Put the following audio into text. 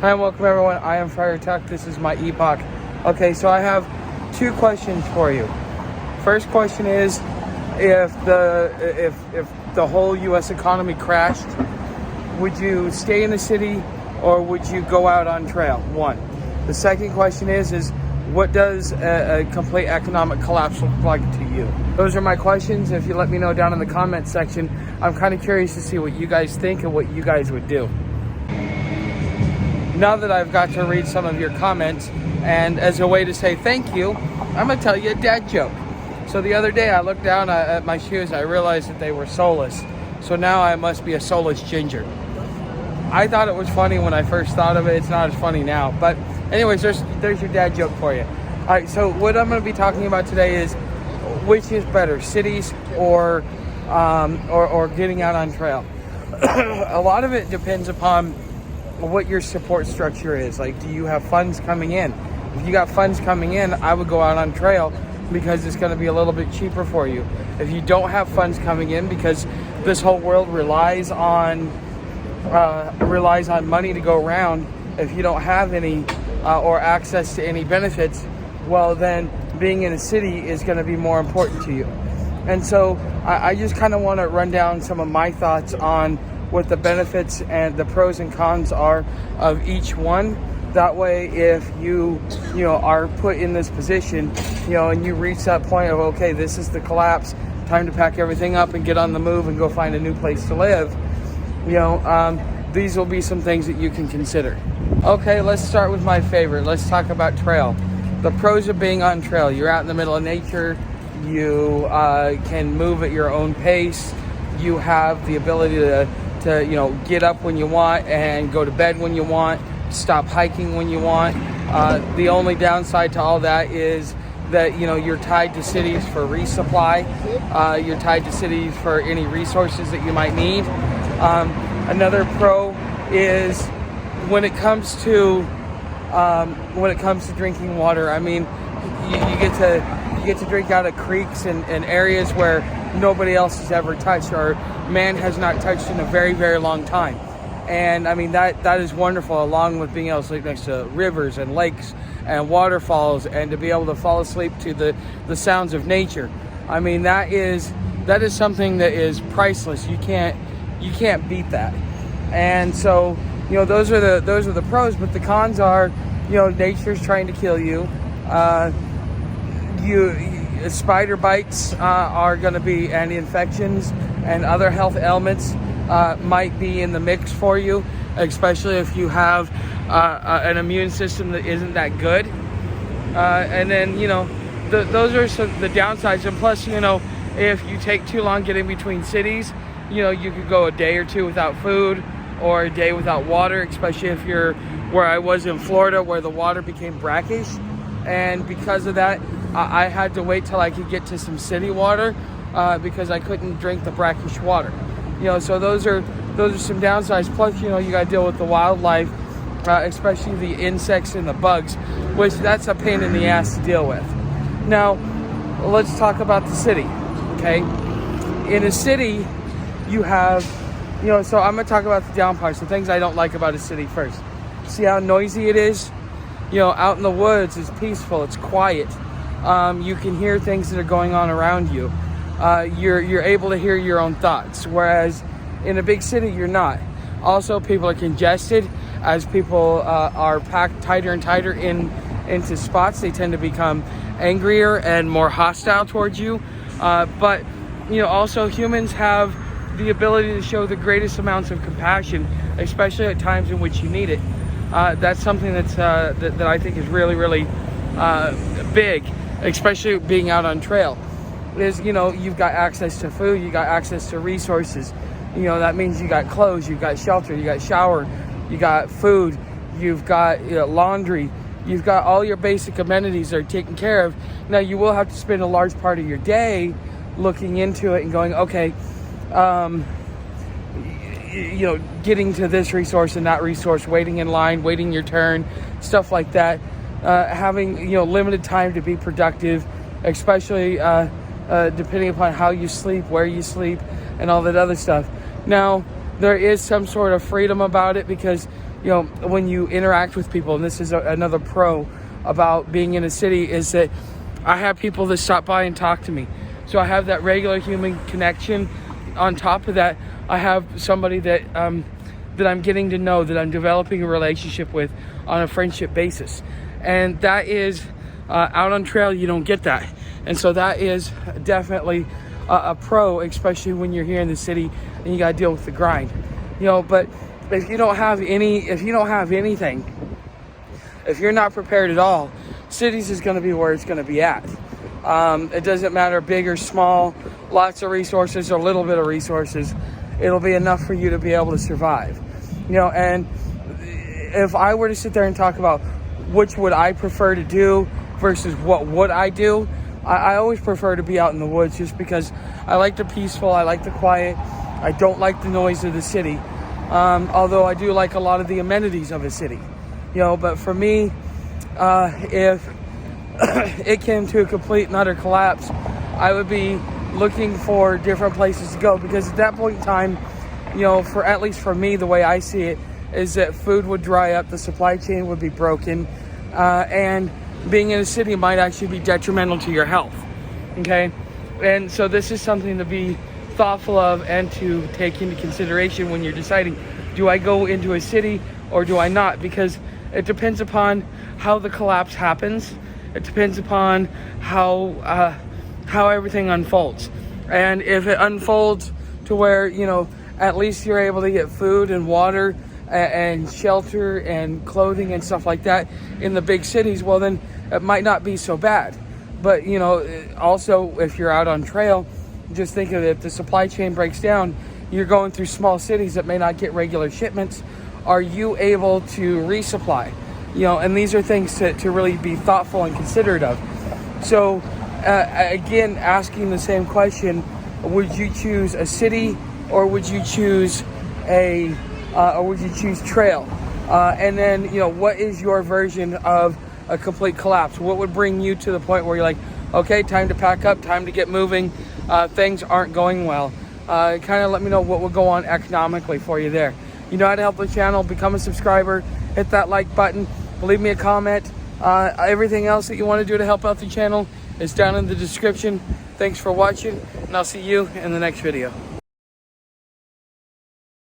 Hi and welcome everyone. I am Friar Tuck. This is my epoch. Okay, so I have two questions for you. First question is, if the whole U.S. economy crashed, would you stay in the city or would you go out on trail? One. The second question is what does a complete economic collapse look like to you? Those are my questions. If you let me know down in the comment section, I'm kind of curious to see what you guys think and what you guys would do. Now that I've got to read some of your comments, and as a way to say thank you, I'm going to tell you a dad joke. So the other day I looked down at my shoes, I realized that they were soleless. So now I must be a soulless ginger. I thought it was funny when I first thought of it. It's not as funny now. But anyways, there's your dad joke for you. All right, so what I'm going to be talking about today is which is better, cities or getting out on trail. A lot of it depends upon what your support structure is. Like, do you have funds coming in? If you got funds coming in, I would go out on trail because it's going to be a little bit cheaper for you. If you don't have funds coming in, because this whole world relies on money to go around, if you don't have any or access to any benefits, well then being in a city is going to be more important to you. And so I just kind of want to run down some of my thoughts on what the benefits and the pros and cons are of each one. That way, if you are put in this position, and you reach that point of, okay, this is the collapse, time to pack everything up and get on the move and go find a new place to live, these will be some things that you can consider. Okay, let's start with my favorite. Let's talk about trail. The pros of being on trail: you're out in the middle of nature, you can move at your own pace, you have the ability to get up when you want and go to bed when you want, stop hiking when you want. The only downside to all that is that you're tied to cities for resupply. You're tied to cities for any resources that you might need. Another pro is when it comes to drinking water. I mean, you get to drink out of creeks and areas where nobody else has ever touched, or man has not touched in a very, very long time. And I mean, that is wonderful, along with being able to sleep next to rivers and lakes and waterfalls, and to be able to fall asleep to the sounds of nature. I mean, that is something that is priceless. You can't beat that. And so, those are the pros, but the cons are, nature's trying to kill you. Spider bites are going to be, and infections and other health ailments might be in the mix for you, especially if you have an immune system that isn't that good. And then, those are the downsides. And plus, if you take too long getting between cities, you could go a day or two without food, or a day without water, especially if you're where I was in Florida, where the water became brackish. And because of that, I had to wait till I could get to some city water because I couldn't drink the brackish water. So those are some downsides. Plus, you got to deal with the wildlife, especially the insects and the bugs, which that's a pain in the ass to deal with. Now, let's talk about the city. Okay, in a city, you have, so I'm going to talk about the down parts, the things I don't like about a city first. See how noisy it is? Out in the woods, it's peaceful, it's quiet. You can hear things that are going on around you. You're able to hear your own thoughts, whereas in a big city, you're not. Also, people are congested. As people are packed tighter and tighter into spots, they tend to become angrier and more hostile towards you. But also humans have the ability to show the greatest amounts of compassion, especially at times in which you need it. That's something that I think is really, really big, especially being out on trail. Is you've got access to food, you got access to resources. That means you got clothes, you got shelter, you got shower, you got food, you've got laundry, you've got all your basic amenities are taken care of. Now you will have to spend a large part of your day looking into it and going, okay, getting to this resource and that resource, waiting in line, waiting your turn, stuff like that. Having limited time to be productive, especially depending upon how you sleep, where you sleep, and all that other stuff. Now, there is some sort of freedom about it because you know, when you interact with people, and this is another pro about being in a city, is that I have people that stop by and talk to me. So I have that regular human connection. On top of that, I have somebody that that I'm getting to know, that I'm developing a relationship with on a friendship basis. And that is, out on trail, you don't get that. And so that is definitely a pro, especially when you're here in the city and you got to deal with the grind. You know, but if you don't have anything, if you're not prepared at all, cities is going to be where it's going to be at. It doesn't matter big or small, lots of resources or a little bit of resources. It'll be enough for you to be able to survive. You know, and if I were to sit there and talk about which would I prefer to do versus what would I do, I always prefer to be out in the woods, just because I like the peaceful, I like the quiet, I don't like the noise of the city. Although I do like a lot of the amenities of a city. You know, but for me, if it came to a complete and utter collapse, I would be looking for different places to go, because at that point in time, you know, for at least for me, the way I see it is that food would dry up, the supply chain would be broken, and being in a city might actually be detrimental to your health. Okay, and so this is something to be thoughtful of and to take into consideration when you're deciding, do I go into a city or do I not? Because it depends upon how the collapse happens. It depends upon how everything unfolds. And if it unfolds to where, you know, at least you're able to get food and water and shelter and clothing and stuff like that in the big cities, well, then it might not be so bad. But, you know, also if you're out on trail, just think of it, if the supply chain breaks down, you're going through small cities that may not get regular shipments. Are you able to resupply? You know, and these are things to really be thoughtful and considerate of. So, again, asking the same question, would you choose a city or would you choose trail? And then, you know, what is your version of a complete collapse? What would bring you to the point where you're like, okay, time to pack up, time to get moving, things aren't going well? Kind of let me know what will go on economically for you there. You know how to help the channel. Become a subscriber, hit that like button, leave me a comment. Everything else that you want to do to help out the channel is down in the description. Thanks for watching, and I'll see you in the next video.